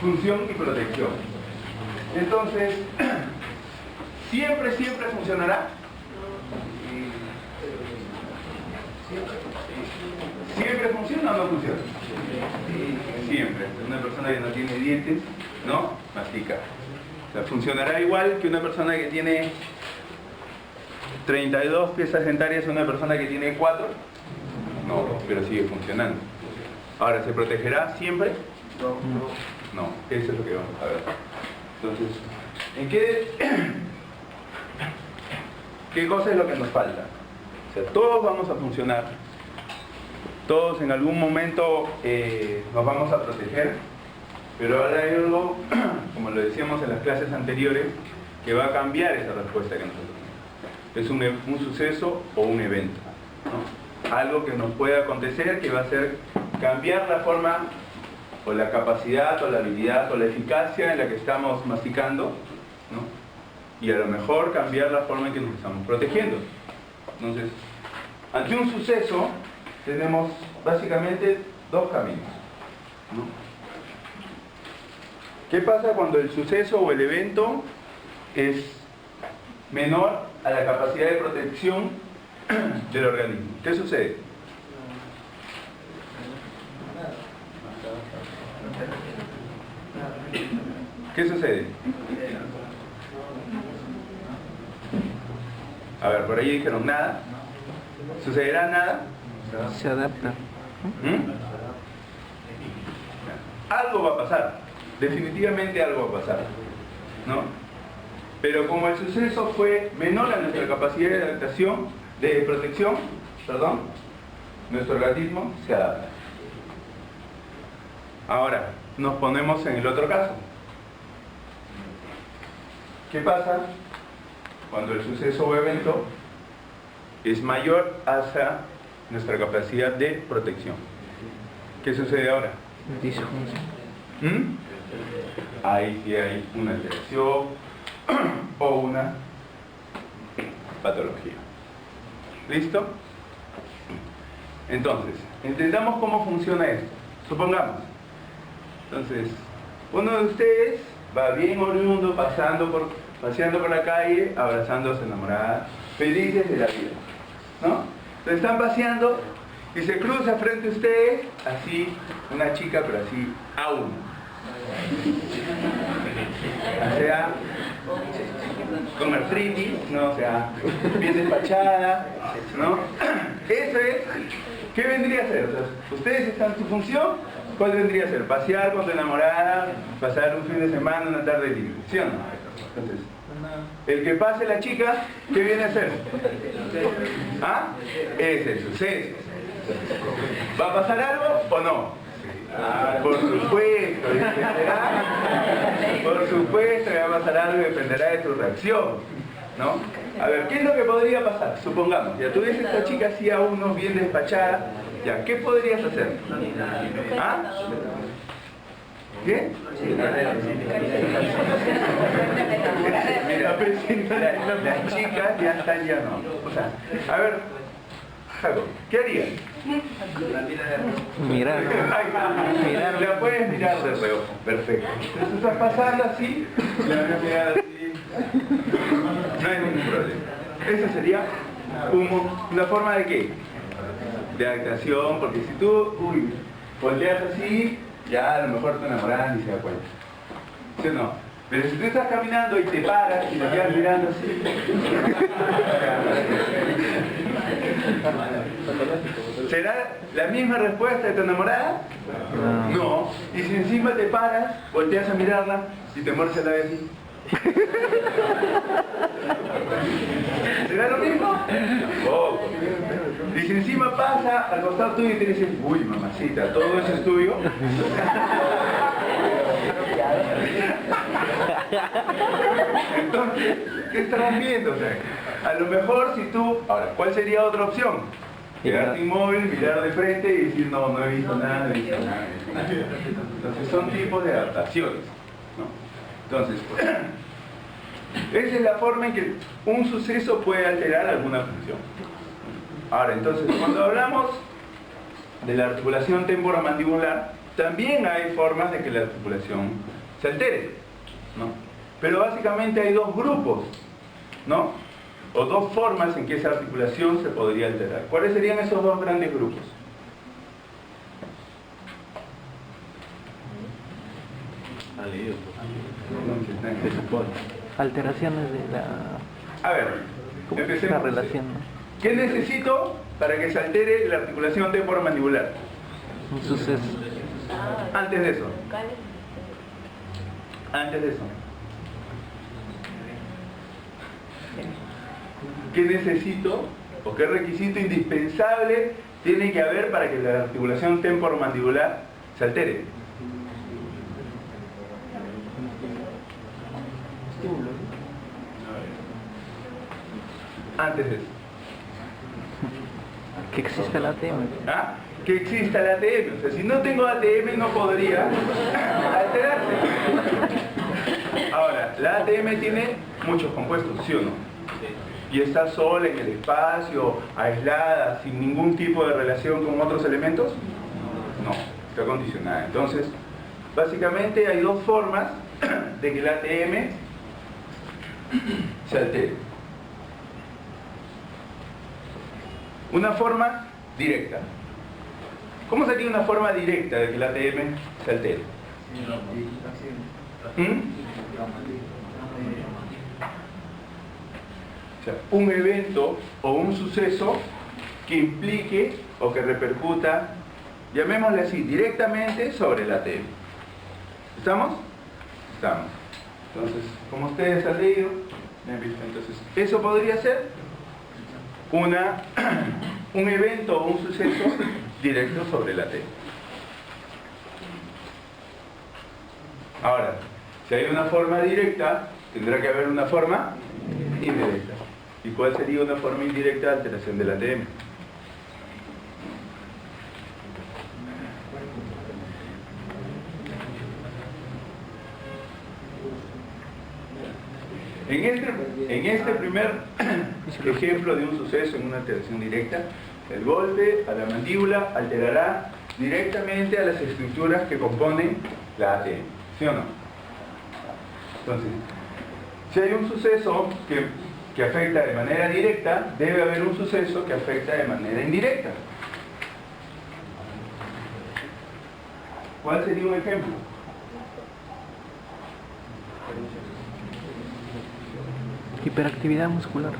función y protección. Entonces, ¿siempre funcionará? ¿Siempre funciona o no funciona? Siempre. Una persona que no tiene dientes, ¿no? Mastica. O sea, ¿funcionará igual que una persona que tiene 32 piezas dentarias a una persona que tiene 4? No, pero sigue funcionando. Ahora, ¿se protegerá siempre? No, eso es lo que vamos a ver. Entonces, ¿en qué cosa es lo que nos falta? O sea, todos vamos a funcionar, todos en algún momento nos vamos a proteger, pero ahora hay algo, como lo decíamos en las clases anteriores, que va a cambiar esa respuesta que nosotros tenemos. Es un suceso o un evento, ¿no? Algo que nos puede acontecer que va a hacer cambiar la forma o la capacidad o la habilidad o la eficacia en la que estamos masticando, ¿no? Y a lo mejor cambiar la forma en que nos estamos protegiendo. Entonces, ante un suceso tenemos básicamente dos caminos, ¿no? ¿Qué pasa cuando el suceso o el evento es menor a la capacidad de protección del organismo? ¿Qué sucede? ¿Qué sucede? A ver, por ahí dijeron nada. ¿Sucederá nada? Se adapta. Algo va a pasar. Definitivamente algo va a pasar, ¿no? Pero como el suceso fue menor a nuestra capacidad de adaptación, de protección, perdón, nuestro organismo se adapta. Ahora, nos ponemos en el otro caso. ¿Qué pasa cuando el suceso o evento es mayor hacia nuestra capacidad de protección? ¿Qué sucede ahora? Ahí sí hay una alteración o una patología. ¿Listo? Entonces, entendamos cómo funciona esto. Supongamos, entonces, uno de ustedes va bien oriundo, paseando por la calle, abrazando a su enamorada, felices de la vida, ¿no? Entonces están paseando y se cruza frente a ustedes, así, una chica, pero así, a uno. O sea, con artritis, ¿no? O sea, bien despachada, ¿no? Eso es, ¿qué vendría a ser? O sea, ustedes están en su función, ¿cuál vendría a ser? Pasear con tu enamorada, pasar un fin de semana, una tarde libre, ¿sí o no? Entonces, el que pase la chica, ¿qué viene a hacer? ¿Ah? Es el suceso. ¿Va a pasar algo o no? Por supuesto, dependerá. Por supuesto que va a pasar algo y dependerá de tu reacción, ¿no? A ver, ¿qué es lo que podría pasar? Supongamos, ya tú ves a esta chica así a uno, bien despachada, ya, ¿qué podrías hacer? ¿Ah? ¿Qué? Mira, las chicas ya están, ya no. O sea, a ver, Jaco, ¿qué harías? Mirar. La puedes mirar de reojo, perfecto. Entonces estás pasando así, la vas a mirar así. No hay ningún problema. Esa sería una forma de ¿qué? De adaptación, porque si tú, volteas así, ya a lo mejor tu enamorada ni se da cuenta. ¿Sí o no? Pero si tú estás caminando y te paras y te quedas mirando así, ¿será la misma respuesta de tu enamorada? No. Y si encima te paras, volteas a mirarla y te muerces la vez así, ¿será lo mismo? Tampoco. Y si encima pasa al costado tuyo y te dice, uy, mamacita, ¿todo eso es tuyo? Entonces, ¿qué estamos viendo? O sea, a lo mejor si tú... Ahora, ¿cuál sería otra opción? Quedarte inmóvil, mirar de frente y decir, no he visto nada, no he visto nada. Entonces, son tipos de adaptaciones, ¿no? Entonces, esa es la forma en que un suceso puede alterar alguna función. Ahora, entonces, cuando hablamos de la articulación temporomandibular, también hay formas de que la articulación se altere, ¿no? Pero básicamente hay dos grupos, ¿no? O dos formas en que esa articulación se podría alterar. ¿Cuáles serían esos dos grandes grupos? Alteraciones de la... A ver, empecemos. La relación. ¿Qué necesito para que se altere la articulación temporomandibular? Un suceso. Antes de eso. Antes de eso. ¿Qué necesito o qué requisito indispensable tiene que haber para que la articulación temporomandibular se altere? Antes de eso. Que exista la ATM. ¿Ah? Que exista la ATM. O sea, si no tengo ATM no podría alterarse. Ahora, la ATM tiene muchos compuestos, ¿sí o no? Y está sola en el espacio, aislada, sin ningún tipo de relación con otros elementos. No, está condicionada. Entonces, básicamente hay dos formas de que la ATM se altere. Una forma directa. ¿Cómo sería una forma directa de que la ATM se altere? O sea, un evento o un suceso que implique o que repercuta, llamémosle así, directamente sobre la ATM. ¿Estamos? Estamos. Entonces, como ustedes han leído, entonces, eso podría ser un evento o un suceso directo sobre la ATM. Ahora, si hay una forma directa, tendrá que haber una forma indirecta. ¿Y cuál sería una forma indirecta de alteración de la ATM? En este primer ejemplo de un suceso en una alteración directa, el golpe a la mandíbula alterará directamente a las estructuras que componen la ATM, ¿sí o no? Entonces, si hay un suceso que afecta de manera directa, debe haber un suceso que afecta de manera indirecta. ¿Cuál sería un ejemplo? Hiperactividad muscular.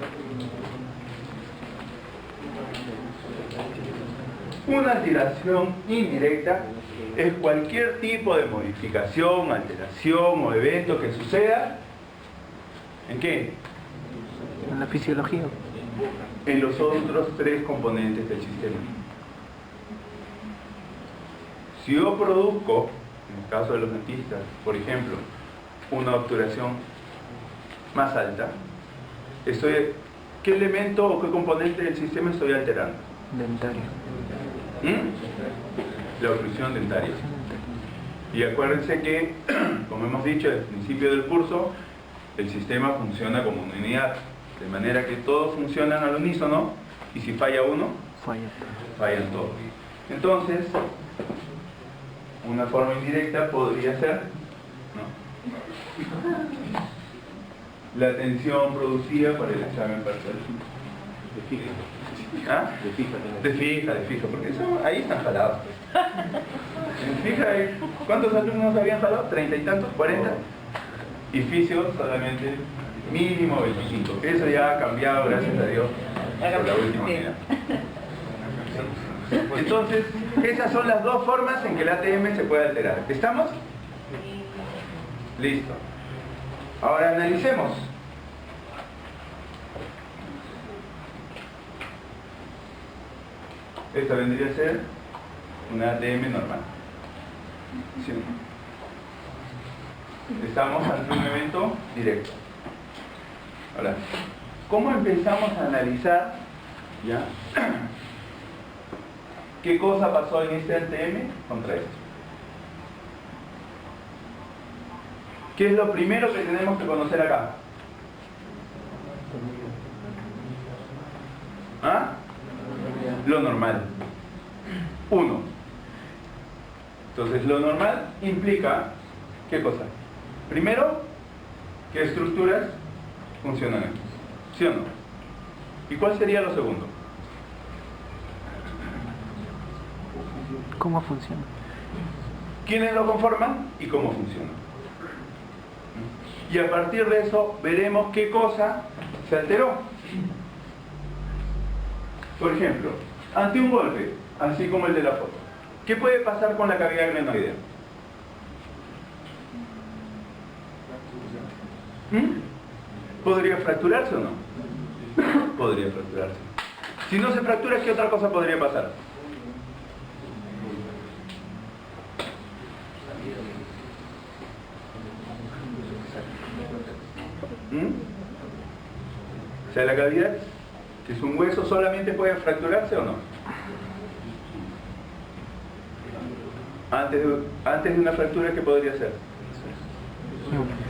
Una alteración indirecta es cualquier tipo de modificación, alteración o evento que suceda. ¿En qué? En la fisiología. En los otros tres componentes del sistema. Si yo produzco, en el caso de los dentistas, por ejemplo, una obturación más alta, ¿qué elemento o qué componente del sistema estoy alterando? Dentario. La oclusión dentaria. Y acuérdense que, como hemos dicho al principio del curso, el sistema funciona como una unidad, de manera que todos funcionan al unísono, y si falla uno, fallan todos. Entonces, una forma indirecta podría ser, ¿no?, la tensión producida por el examen parcial. ¿Ah? De fija, porque eso, ahí están jalados. En fija, ¿cuántos alumnos habían jalado? ¿30 y tantos? ¿40? Y fisio solamente mínimo 25. Eso ya ha cambiado, gracias a Dios, por la última unidad. Entonces, esas son las dos formas en que el ATM se puede alterar. ¿Estamos? Listo. Ahora analicemos. Esta vendría a ser una ATM normal. ¿Sí? Estamos ante un evento directo. Ahora, ¿cómo empezamos a analizar ya qué cosa pasó en este ATM contra esto? ¿Qué es lo primero que tenemos que conocer acá? ¿Ah? Lo normal. 1. Entonces, lo normal implica, ¿qué cosa? Primero, que estructuras funcionan aquí, ¿sí o no? ¿Y cuál sería lo segundo? ¿Cómo funciona? ¿Quiénes lo conforman y cómo funciona? Y a partir de eso veremos qué cosa se alteró. Por ejemplo, ante un golpe, así como el de la foto, ¿qué puede pasar con la cavidad glenoidea? ¿Podría fracturarse o no? Podría fracturarse. Si no se fractura, ¿qué otra cosa podría pasar? O sea, la cavidad, que es un hueso, solamente puede fracturarse o no. Antes de una fractura, ¿qué podría ser?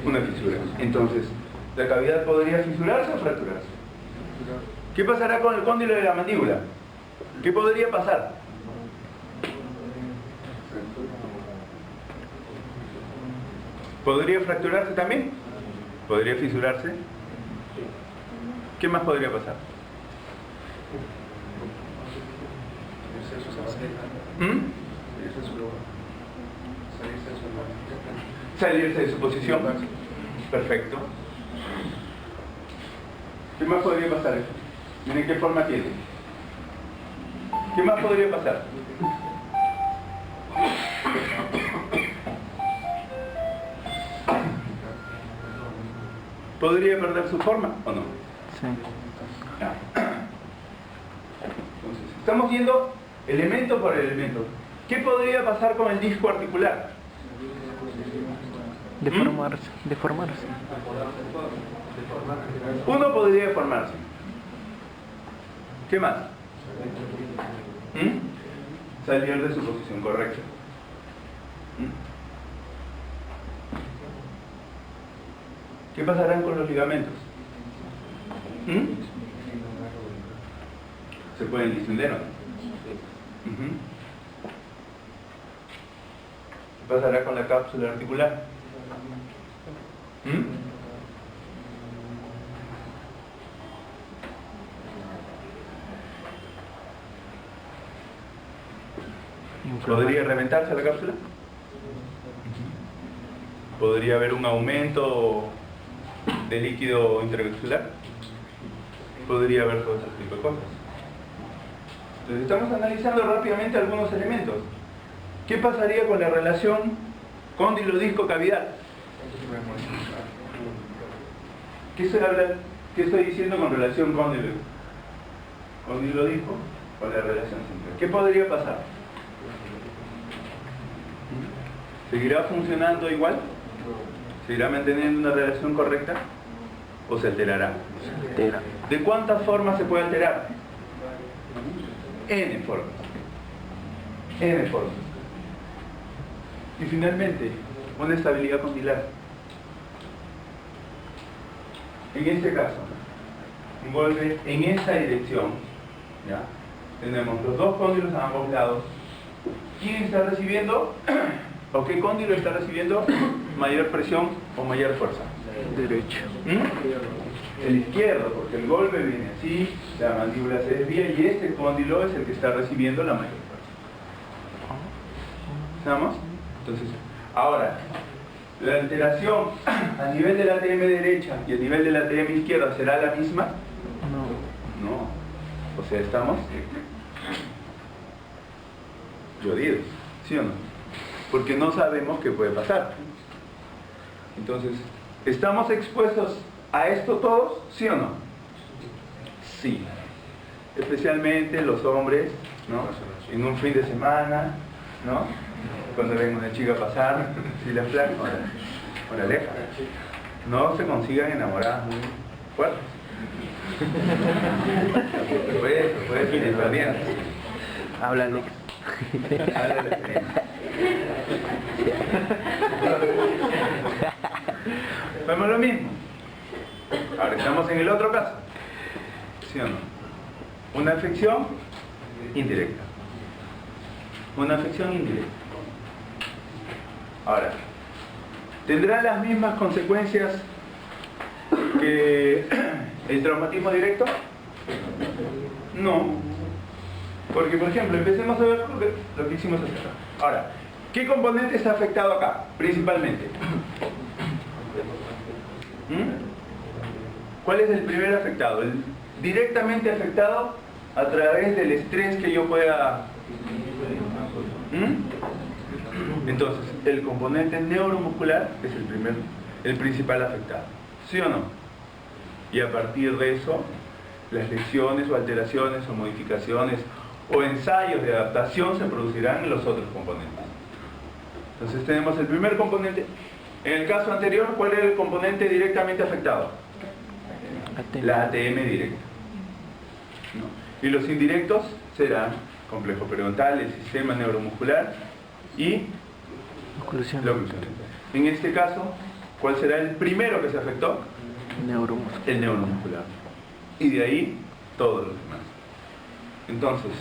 Una fisura. Entonces, ¿la cavidad podría fisurarse o fracturarse? ¿Qué pasará con el cóndilo de la mandíbula? ¿Qué podría pasar? ¿Podría fracturarse también? ¿Podría fisurarse? ¿Qué más podría pasar? Salirse de su posición. Perfecto. ¿Qué más podría pasar? Miren qué forma tiene. ¿Qué más podría pasar? ¿Podría perder su forma o no? Sí. Entonces, estamos viendo elemento por elemento. ¿Qué podría pasar con el disco articular? Deformarse. Deformarse. Uno podría deformarse. ¿Qué más? Salir de su posición correcta. ¿Qué pasarán con los ligamentos? ¿Se pueden distender o no? ¿Qué pasará con la cápsula articular? ¿Podría reventarse la cápsula? ¿Podría haber un aumento de líquido intracapsular? Podría haber todo ese tipo de cosas. Entonces estamos analizando rápidamente algunos elementos. ¿Qué pasaría con la relación cóndilo-disco-cavidad? ¿Qué estoy diciendo con relación cóndilo-disco? Con la relación central. ¿Qué podría pasar? ¿Seguirá funcionando igual? ¿Seguirá manteniendo una relación correcta? ¿O se alterará? Se altera. ¿De cuántas formas se puede alterar? N formas. N formas. Y finalmente, una estabilidad condilar. En este caso, un golpe en esta dirección, ¿ya? Tenemos los dos cóndilos a ambos lados. ¿Quién está recibiendo? ¿O qué cóndilo está recibiendo mayor presión o mayor fuerza? Derecho. El izquierdo, porque el golpe viene así, la mandíbula se desvía y este cóndilo es el que está recibiendo la mayor fuerza. ¿Estamos? Entonces, ahora, la alteración a nivel de la ATM derecha y a nivel de la ATM izquierda será la misma. No. O sea, estamos jodidos, ¿sí o no? Porque no sabemos qué puede pasar. Entonces, ¿estamos expuestos a esto todos? ¿Sí o no? Sí. Especialmente los hombres, ¿no? En un fin de semana, ¿no? Cuando ven una chica pasar, si la flaca, órale, no se consigan enamoradas muy fuertes. Puede ir perdiendo. Háblale. Vemos lo mismo. Ahora estamos en el otro caso. ¿Sí o no? Una afección indirecta. Una afección indirecta. Ahora, ¿tendrá las mismas consecuencias que el traumatismo directo? No. Porque, por ejemplo, empecemos a ver lo que hicimos hasta acá. Ahora, ¿qué componente está afectado acá, principalmente? ¿Cuál es el primer afectado? El directamente afectado a través del estrés que yo pueda... Entonces, el componente neuromuscular es el principal afectado. ¿Sí o no? Y a partir de eso, las lesiones o alteraciones o modificaciones o ensayos de adaptación se producirán en los otros componentes. Entonces tenemos el primer componente. En el caso anterior, ¿cuál era el componente directamente afectado? La ATM directa. ¿No? Y los indirectos serán complejo periodontal, el sistema neuromuscular y la oclusión. En este caso, ¿cuál será el primero que se afectó? El neuromuscular. Y de ahí, todos los demás. Entonces,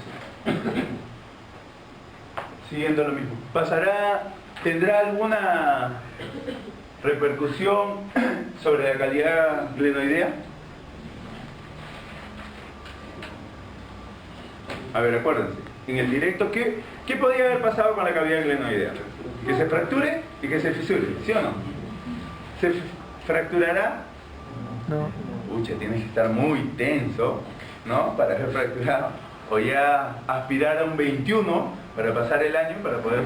siguiendo lo mismo, ¿tendrá alguna repercusión sobre la calidad glenoidea? A ver, acuérdense, en el directo, ¿qué podría haber pasado con la cavidad glenoidea? Que se fracture y que se fisure, ¿sí o no? ¿Se fracturará? No. Pucha, tienes que estar muy tenso, ¿no? Para ser fracturado. O ya aspirar a un 21 para pasar el año para poder...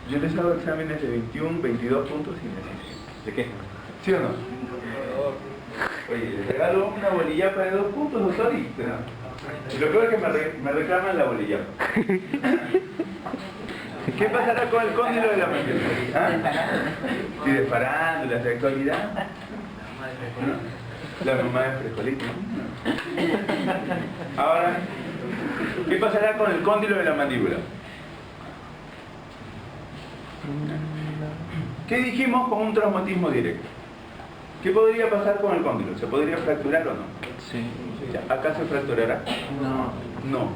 Yo les hago exámenes de 21, 22 puntos y me dicen, ¿de qué? ¿Sí o no? Oye, les regalo una bolillapa de 2 puntos, doctor, y lo peor es que me reclaman la bolillapa. ¿Qué pasará con el cóndilo de la mandíbula? ¿Ah? ¿Y de farándulas de actualidad? ¿No? La mamá de frijolito. Ahora, ¿qué pasará con el cóndilo de la mandíbula? ¿Qué dijimos con un traumatismo directo? ¿Qué podría pasar con el cóndilo? ¿Se podría fracturar o no? Sí. ¿Acá se fracturará? No.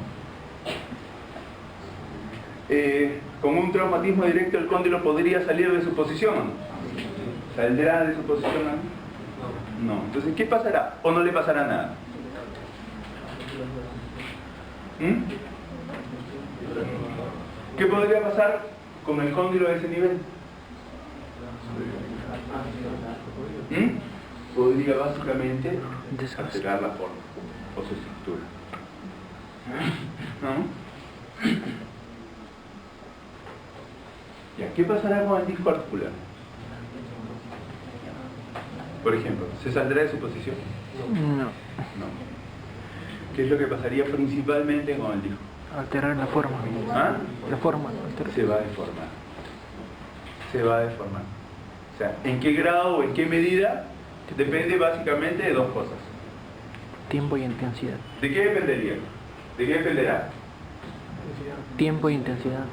¿Con un traumatismo directo el cóndilo podría salir de su posición o no? ¿Saldrá de su posición o no? No. Entonces, ¿qué pasará? ¿O no le pasará nada? ¿Qué podría pasar con el cóndilo de ese nivel? Podría básicamente alterar la forma o su estructura. ¿No? Ya, ¿qué pasará con el disco articular? Por ejemplo, ¿se saldrá de su posición? No. ¿Qué es lo que pasaría principalmente con el disco? Alterar la forma. ¿Ah? La forma. Se va a deformar. O sea, ¿en qué grado o en qué medida? Depende básicamente de dos cosas. Tiempo y intensidad. ¿De qué dependería? ¿De qué dependerá? Tiempo y intensidad.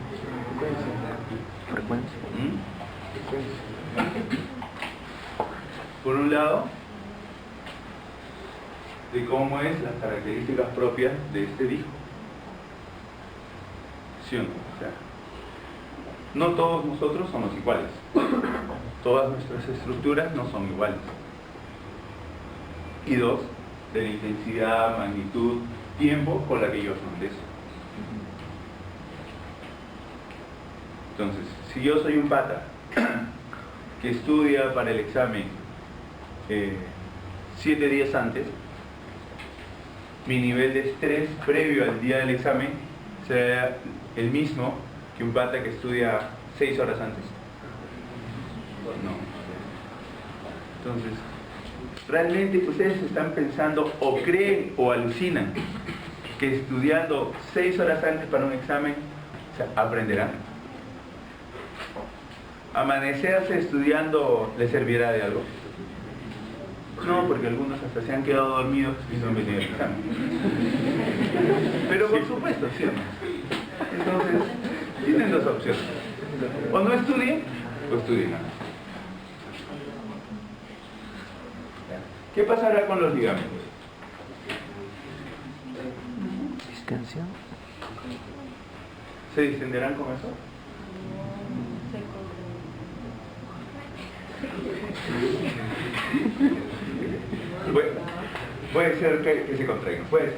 Frecuencia. Por un lado, de cómo es las características propias de este disco. ¿Sí o no? O sea, no todos nosotros somos iguales. Todas nuestras estructuras no son iguales. Y dos, de la intensidad, magnitud, tiempo con la que yo afronté eso. Entonces, si yo soy un pata que estudia para el examen 7 días antes, mi nivel de estrés previo al día del examen será el mismo que un pata que estudia 6 horas antes. No. Entonces, realmente ustedes están pensando o creen o alucinan que estudiando 6 horas antes para un examen aprenderán. ¿Amanecerse estudiando les servirá de algo? No, porque algunos hasta se han quedado dormidos y no han venido al examen. Pero por supuesto, ¿sí o no? Entonces, tienen dos opciones. O no estudien, o estudien nada. ¿Qué pasará con los ligamentos? Distensión. ¿Se distenderán con eso? Puede ser que se contraigan, puede ser.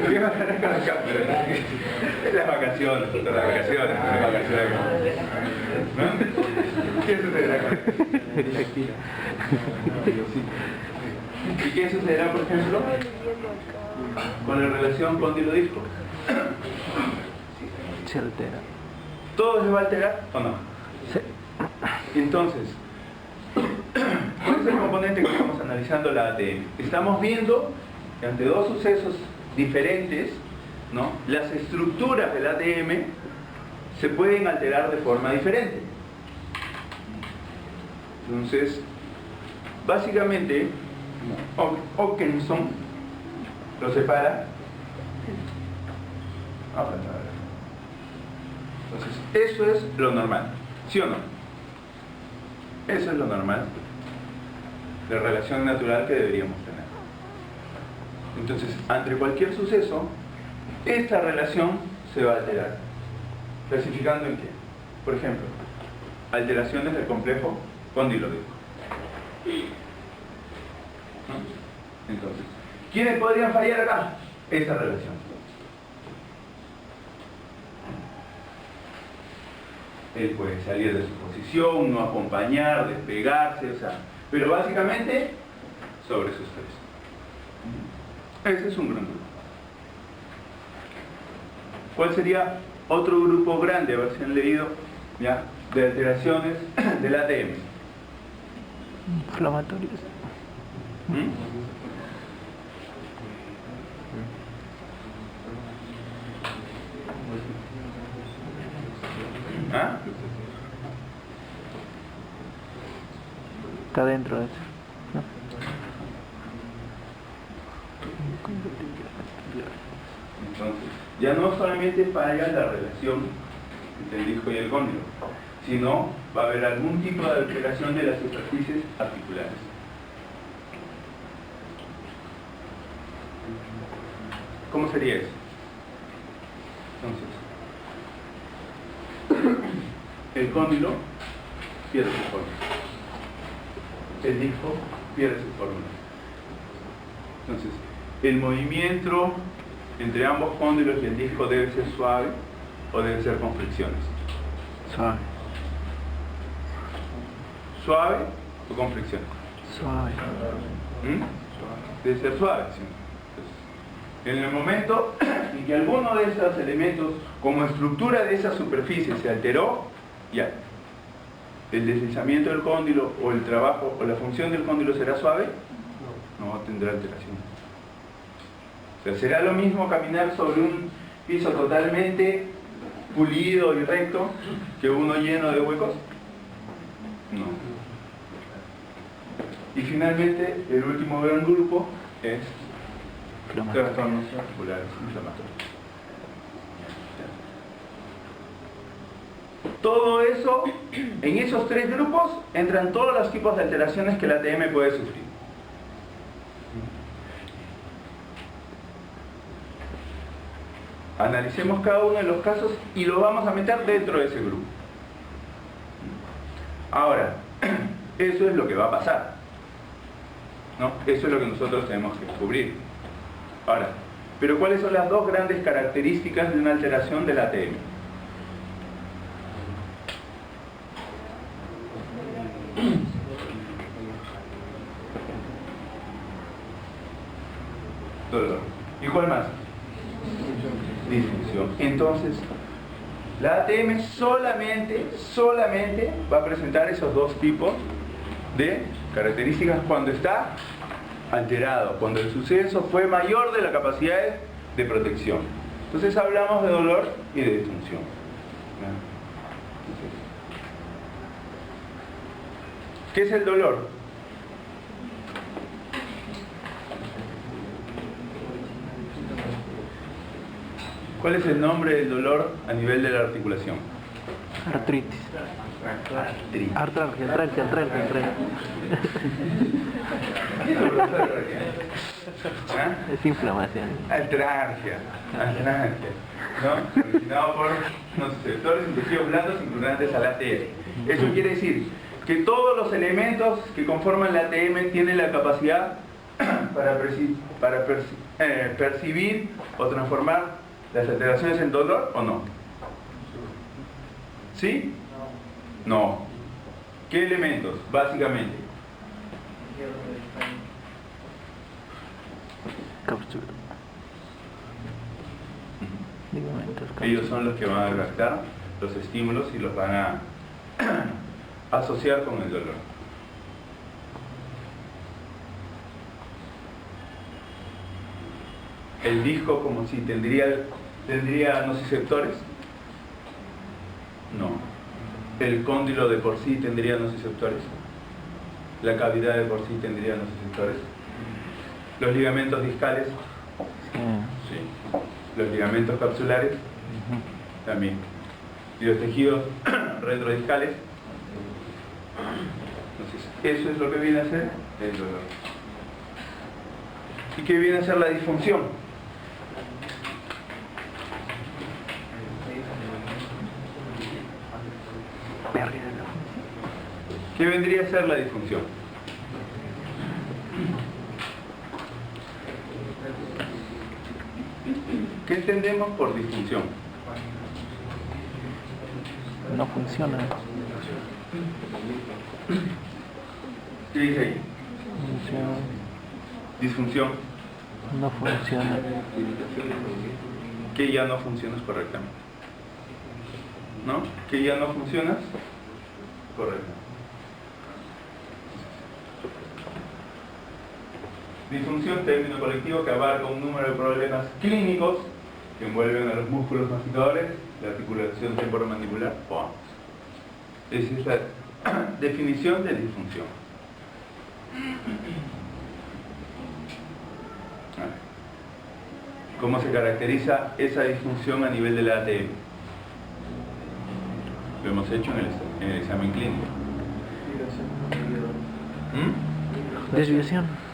Voy a bajar acá la cámara. Es las vacaciones, las vacaciones. ¿No? ¿Qué sucederá con eso? ¿Y qué sucederá, por ejemplo, con la relación cóndilo-disco? Se altera. ¿Todo se va a alterar o no? Sí. Entonces, ¿cuál es el componente que estamos analizando la ATM? Estamos viendo que ante dos sucesos diferentes, ¿no?, las estructuras del ATM se pueden alterar de forma diferente. Entonces, básicamente, Hawkinson lo separa. Entonces, eso es lo normal, ¿sí o no? Eso es lo normal, la relación natural que deberíamos tener. Entonces, ante cualquier suceso, esta relación se va a alterar. ¿Clasificando en qué? Por ejemplo, alteraciones del complejo condilodisco. ¿No? Entonces, ¿quiénes podrían fallar acá? Esta relación. Él puede salir de su posición, no acompañar, despegarse, o sea, pero básicamente sobre sus tres. Ese es un gran grupo. ¿Cuál sería otro grupo grande? A ver si han leído, ¿ya?, de alteraciones del ATM. Inflamatorios. ¿Ah? Está dentro de eso, ¿no? Entonces, ya no solamente falla la relación entre el disco y el cóndilo, sino va a haber algún tipo de alteración de las superficies articulares. ¿Cómo sería eso? Entonces, el cóndilo pierde su forma, el disco pierde su forma. Entonces, el movimiento entre ambos cóndilos y el disco debe ser suave o debe ser con fricciones. Suave. ¿Suave o con fricciones? Suave. Debe ser suave, ¿sí? En el momento en que alguno de esos elementos, como estructura de esa superficie, se alteró, ya, el deslizamiento del cóndilo o el trabajo o la función del cóndilo será suave, no tendrá alteración. O sea, ¿será lo mismo caminar sobre un piso totalmente pulido y recto que uno lleno de huecos? No. Y finalmente, el último gran grupo es trastornos articulares inflamatorios. Todo eso, en esos tres grupos, entran todos los tipos de alteraciones que la ATM puede sufrir. Analicemos cada uno de los casos y lo vamos a meter dentro de ese grupo. Ahora, eso es lo que va a pasar, ¿no? Eso es lo que nosotros tenemos que descubrir. Ahora, pero ¿cuáles son las dos grandes características de una alteración del ATM? Dolor. ¿Y cuál más? Disfunción. Entonces, la ATM solamente va a presentar esos dos tipos de características cuando está alterado, cuando el suceso fue mayor de la capacidad de protección. Entonces hablamos de dolor y de disfunción. ¿Qué es el dolor? ¿Cuál es el nombre del dolor a nivel de la articulación? Artritis. Artritis. Artralgia. ¿Qué es lo profesor? ¿Ah? Es inflamación. Altralgia, ¿no? Originado por nociceptores intestivos blandos incluyentes al ATM. Eso quiere decir que todos los elementos que conforman la ATM tienen la capacidad para percibir o transformar las alteraciones en dolor o no. ¿Sí? No. ¿Qué elementos, básicamente? Cápsula. Ligamentos, cápsula. Ellos son los que van a captar los estímulos y los van a asociar con el dolor. El disco como si tendría nociceptores. No. El cóndilo de por sí tendría nociceptores. La cavidad de por sí tendría nociceptores. Los ligamentos discales. Sí. Sí. Los ligamentos capsulares. También. Y los tejidos retrodiscales. Entonces, eso es lo que viene a ser el dolor. ¿Y qué viene a ser la disfunción? ¿Qué vendría a ser la disfunción? ¿Qué entendemos por disfunción? No funciona. ¿Qué dice ahí? Funciona. Disfunción. No funciona. Que ya no funcionas correctamente. ¿No? Que ya no funcionas correctamente. Disfunción, término colectivo que abarca un número de problemas clínicos que envuelven a los músculos masticadores, la articulación temporomandibular. Esa es la definición de disfunción. ¿Cómo se caracteriza esa disfunción a nivel de la ATM? Lo hemos hecho en el examen clínico. Desviación.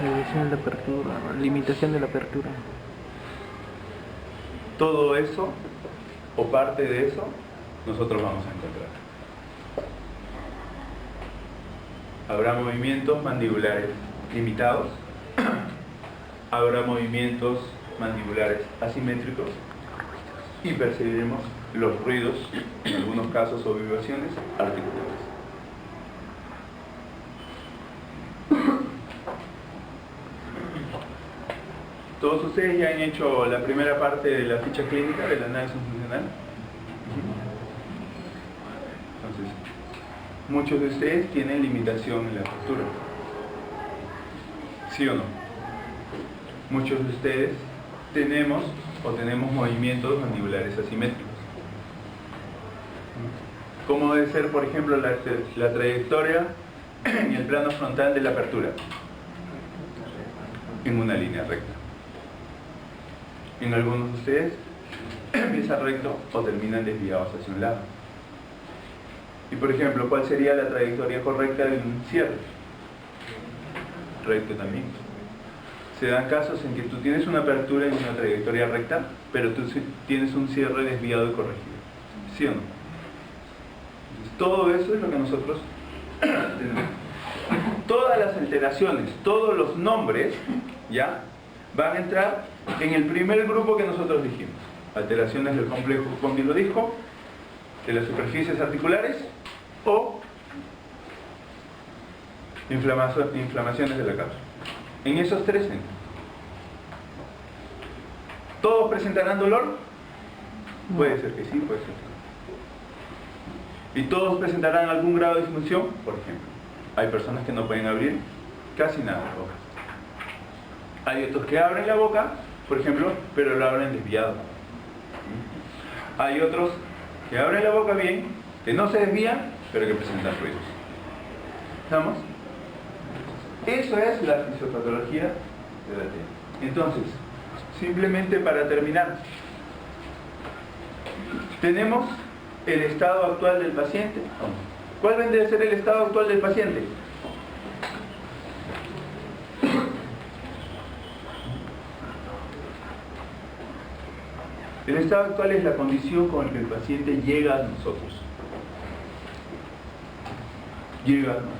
Desviación de la apertura. Limitación de la apertura. Todo eso, o parte de eso, nosotros vamos a encontrar. Habrá movimientos mandibulares limitados, habrá movimientos mandibulares asimétricos y percibiremos los ruidos, en algunos casos o vibraciones, articulares. Todos ustedes ya han hecho la primera parte de la ficha clínica del análisis funcional. Entonces, muchos de ustedes tienen limitación en la postura. ¿Sí o no? Muchos de ustedes tenemos movimientos mandibulares asimétricos. ¿Cómo debe ser, por ejemplo, la trayectoria en el plano frontal de la apertura? En una línea recta. En algunos de ustedes empieza recto o terminan desviados hacia un lado. Y por ejemplo, ¿cuál sería la trayectoria correcta de un cierre? Recto también. Se dan casos en que tú tienes una apertura en una trayectoria recta, pero tú tienes un cierre desviado y corregido. ¿Sí o no? Entonces, todo eso es lo que nosotros tenemos. Todas las alteraciones, todos los nombres, ¿ya?, van a entrar en el primer grupo que nosotros dijimos. Alteraciones del complejo condilodisco, de las superficies articulares o inflamaciones de la cápsula. En esos tres entran. ¿Todos presentarán dolor? Puede ser que sí, puede ser que no. ¿Y todos presentarán algún grado de disfunción? Por ejemplo, hay personas que no pueden abrir casi nada la boca. Hay otros que abren la boca, por ejemplo, pero lo abren desviado. Hay otros que abren la boca bien, que no se desvían, pero que presentan ruidos. ¿Estamos? Eso es la fisiopatología de la TEA. Entonces, simplemente para terminar, tenemos el estado actual del paciente. ¿Cuál vendría a ser el estado actual del paciente? El estado actual es la condición con la que el paciente llega a nosotros. Llega a nosotros.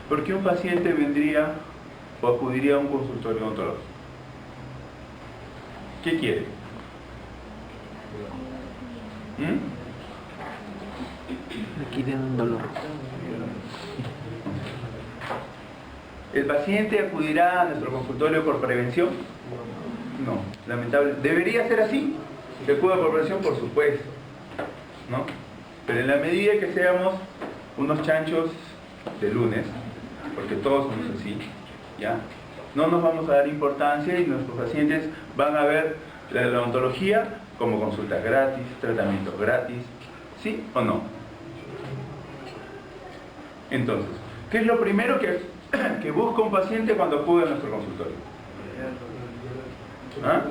¿Por qué un paciente vendría o acudiría a un consultorio odontológico? ¿Qué quiere? Requieren un dolor. ¿El paciente acudirá a nuestro consultorio por prevención? No, lamentable. ¿Debería ser así? ¿Que acuda por prevención? Por supuesto, ¿no? Pero en la medida que seamos unos chanchos de lunes, porque todos somos así, ¿ya? No nos vamos a dar importancia y nuestros pacientes van a ver la odontología como consulta gratis, tratamiento gratis, ¿sí o no? Entonces, ¿qué es lo primero que busca un paciente cuando acude a nuestro consultorio? ¿Ah?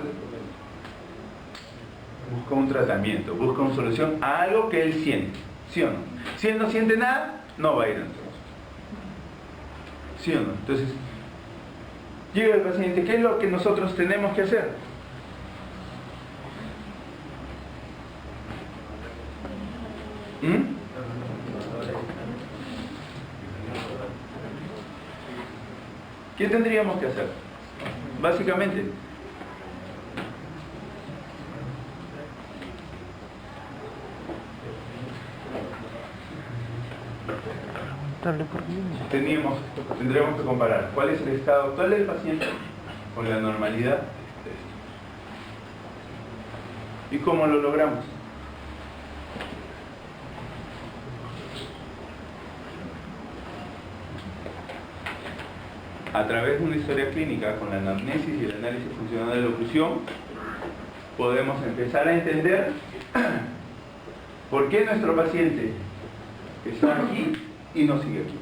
Busca un tratamiento, busca una solución a algo que él siente, ¿sí o no? Si él no siente nada, no va a ir a nuestro consultorio, ¿sí o no? Entonces, llega el paciente, ¿qué es lo que nosotros tenemos que hacer? ¿Qué tendríamos que hacer? Básicamente, tendríamos que comparar cuál es el estado actual del paciente con la normalidad y cómo lo logramos. A través de una historia clínica con la anamnesis y el análisis funcional de la oclusión, podemos empezar a entender por qué nuestro paciente está aquí y no sigue aquí.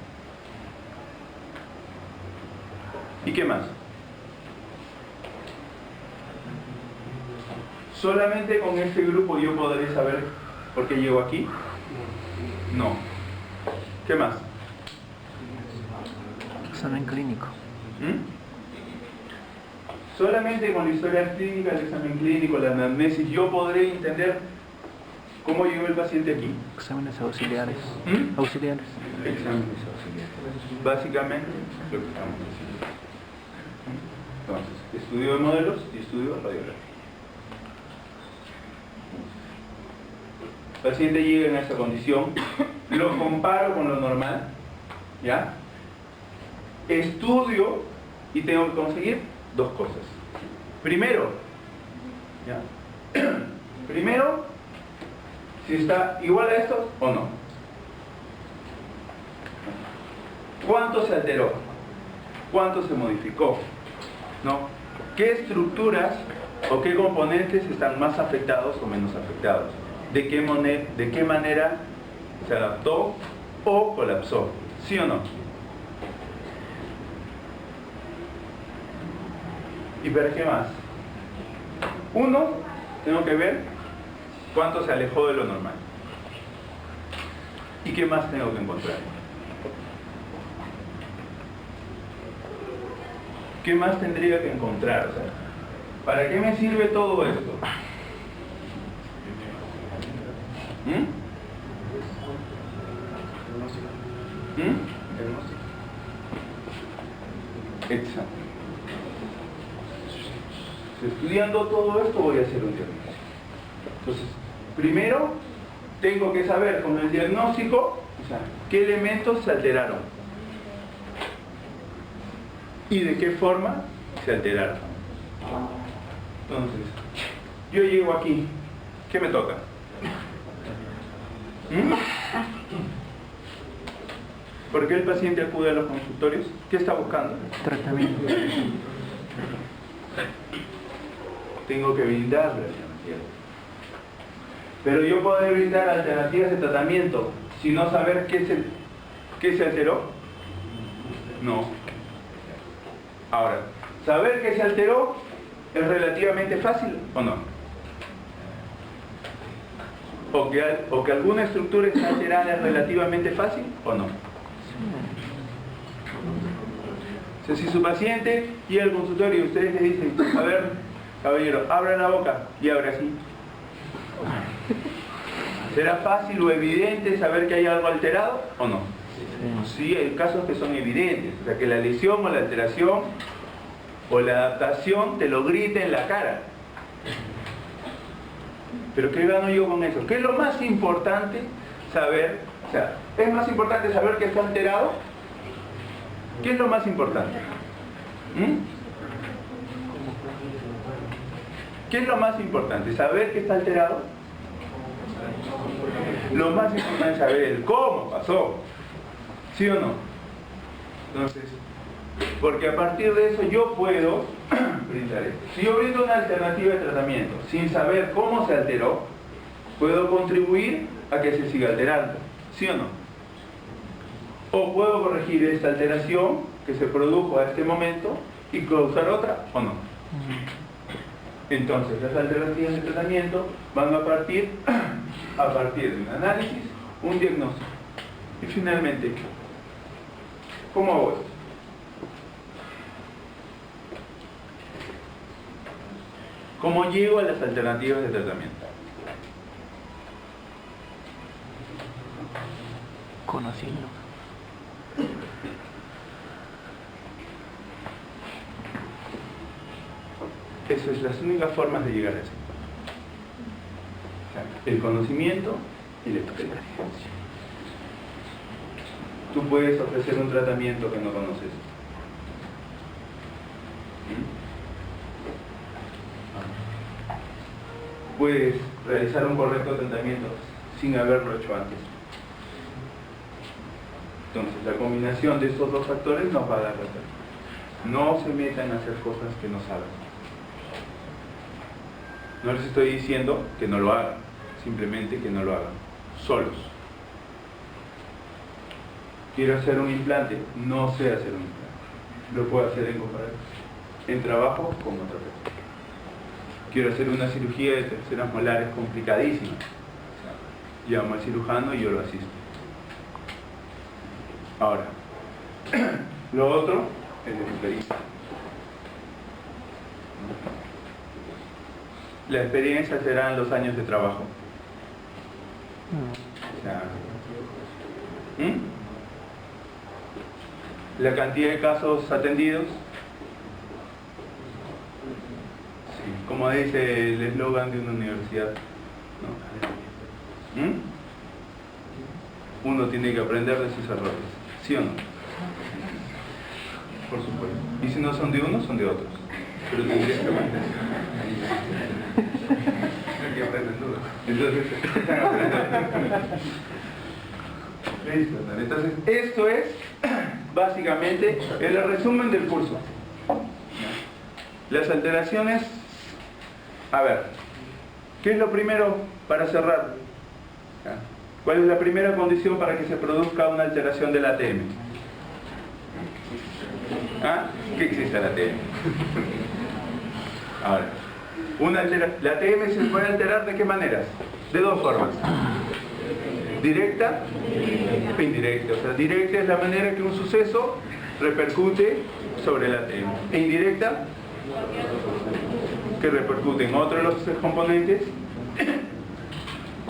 ¿Y qué más? ¿Solamente con este grupo yo podré saber por qué llego aquí? No. ¿Qué más? Examen clínico. Solamente con la historia clínica, el examen clínico, la anamnesis, yo podré entender cómo llegó el paciente aquí. Exámenes auxiliares. Auxiliares. Exámenes auxiliares. Básicamente, lo que estamos haciendo. Entonces, estudio de modelos y estudio de radiografía. El paciente llega en esta condición, lo comparo con lo normal, ¿ya? Estudio y tengo que conseguir dos cosas. Primero, ¿ya? Primero, si está igual a esto o no. ¿Cuánto se alteró? ¿Cuánto se modificó? ¿No? ¿Qué estructuras o qué componentes están más afectados o menos afectados? ¿De qué manera se adaptó o colapsó? ¿Sí o no? ¿Y para qué más? Uno, tengo que ver cuánto se alejó de lo normal. ¿Y qué más tengo que encontrar? ¿Qué más tendría que encontrar? O sea, ¿para qué me sirve todo esto? Exacto. Estudiando todo esto voy a hacer un diagnóstico. Entonces, primero tengo que saber con el diagnóstico, o sea, qué elementos se alteraron y de qué forma se alteraron. Entonces, yo llego aquí, ¿qué me toca? ¿Por qué el paciente acude a los consultorios? ¿Qué está buscando? Tratamiento. Tengo que brindarle alternativas. Pero yo puedo brindar alternativas de tratamiento sin no saber qué se alteró. No. Ahora, saber qué se alteró es relativamente fácil o no. O que alguna estructura está alterada es relativamente fácil o no. sea, si su paciente llega al consultorio y ustedes le dicen, a ver, caballero, abra la boca y abre así. ¿Será fácil o evidente saber que hay algo alterado o no? Sí, hay casos que son evidentes, o sea, que la lesión o la alteración o la adaptación te lo grita en la cara. Pero ¿qué gano yo con eso? ¿Qué es lo más importante saber? O sea, ¿es más importante saber que está alterado? ¿Qué es lo más importante? ¿Qué es lo más importante? ¿Saber que está alterado? Lo más importante es saber el cómo pasó. ¿Sí o no? Entonces, porque a partir de eso yo puedo brindar esto. Si yo brindo una alternativa de tratamiento sin saber cómo se alteró, puedo contribuir a que se siga alterando. ¿Sí o no? O puedo corregir esta alteración que se produjo a este momento y causar otra, ¿o no? Entonces, las alternativas de tratamiento van a partir de un análisis, un diagnóstico. Y finalmente, ¿cómo hago esto? ¿Cómo llego a las alternativas de tratamiento? Conociendo. Esas son las únicas formas de llegar a eso. O sea, el conocimiento y la experiencia. Tú puedes ofrecer un tratamiento que no conoces. Puedes realizar un correcto tratamiento sin haberlo hecho antes. Entonces, la combinación de estos dos factores nos va a dar resultados. No se metan a hacer cosas que no saben. No les estoy diciendo que no lo hagan, simplemente que no lo hagan solos. Quiero hacer un implante, no sé hacer un implante. Lo puedo hacer en trabajo con otra persona. Quiero hacer una cirugía de terceras molares complicadísima. Llamo al cirujano y yo lo asisto. Ahora, lo otro es la experiencia. La experiencia serán los años de trabajo. O sea, la cantidad de casos atendidos. Sí, como dice el eslogan de una universidad, ¿no? Uno tiene que aprender de sus errores. ¿Sí o no? Por supuesto. Y si no son de uno, son de otros. Pero tendrías que aprender. Entonces, listo. Entonces, esto es básicamente el resumen del curso. Las alteraciones. A ver, ¿qué es lo primero para cerrar? ¿Cuál es la primera condición para que se produzca una alteración del ATM? ¿Qué existe el ATM? Ahora, la ATM se puede alterar ¿de qué maneras? De dos formas. Directa e indirecta. O sea, directa es la manera que un suceso repercute sobre el ATM. E indirecta, que repercute en otro de los componentes.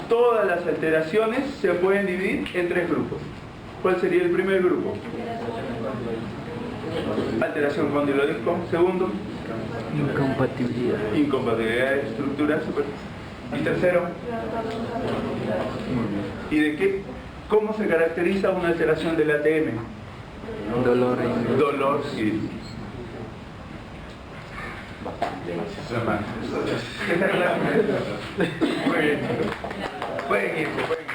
Todas las alteraciones se pueden dividir en tres grupos. ¿Cuál sería el primer grupo? Alteración condilodisco. Segundo, Incompatibilidad. incompatibilidad de estructuras. Y tercero, ¿y de qué? ¿Cómo se caracteriza una alteración del ATM? Dolor. Dolor y muy bien. Pueden irse.